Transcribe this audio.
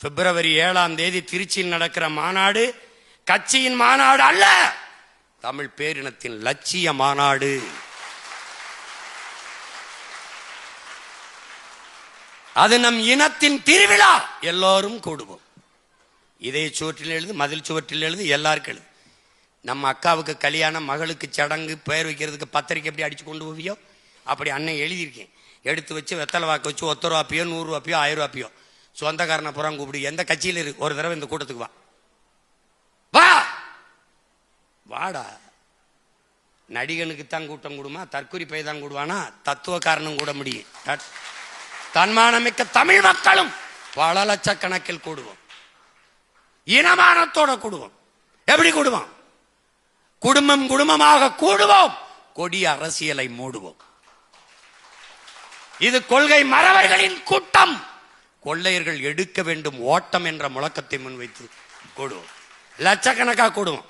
பிப்ரவரி 7ஆம் தேதி திருச்சியில் நடக்கிற மாநாடு கட்சியின் மாநாடு அல்ல, தமிழ் பேரினத்தின் லட்சிய மாநாடு. அது நம் இனத்தின் திருவிழா. எல்லோரும் கூடுவோம். இதே சுவற்றில் எழுது, மதில் சுவற்றில் எழுது, எல்லாருக்கும் எழுது. நம்ம அக்காவுக்கு கல்யாணம், மகளுக்கு சடங்கு, பெயர் வைக்கிறதுக்கு பத்திரிக்கை எப்படி அடிச்சு கொண்டு போவியோ அப்படி அண்ணன் எழுதியிருக்கேன். எடுத்து வச்சு வெத்தலை வாக்கு வச்சு 1 ரூபாப்பியோ 100 ரூபாப்பியோ 1000 ரூபாப்பியோ சொந்தக்காரனை புறம் கூப்பிடு, எந்த கட்சியில் இருக்கு, ஒரு தடவை இந்த கூட்டத்துக்கு வா, வா வாடா. நடிகனுக்குத்தான் கூட்டம் கூடுமா, தற்கொலை பை தான் கூடுவானா, தத்துவ காரணம் கூட முடியும். தன்மானமிக்க தமிழ் மக்களும் பல லட்சக்கணக்கில் கூடுவோம். இனமானத்தோட கூடுவோம். எப்படி கூடுவோம்? குடும்பம் குடும்பமாக கூடுவோம். கொடிய அரசியலை மூடுவோம். இது கொள்கை மறவர்களின் கூட்டம். கொள்ளையர்கள் எடுக்க வேண்டும் ஓட்டம் என்ற முழக்கத்தை முன்வைத்து கூடுவோம். லட்சக்கணக்காக கூடுவோம்.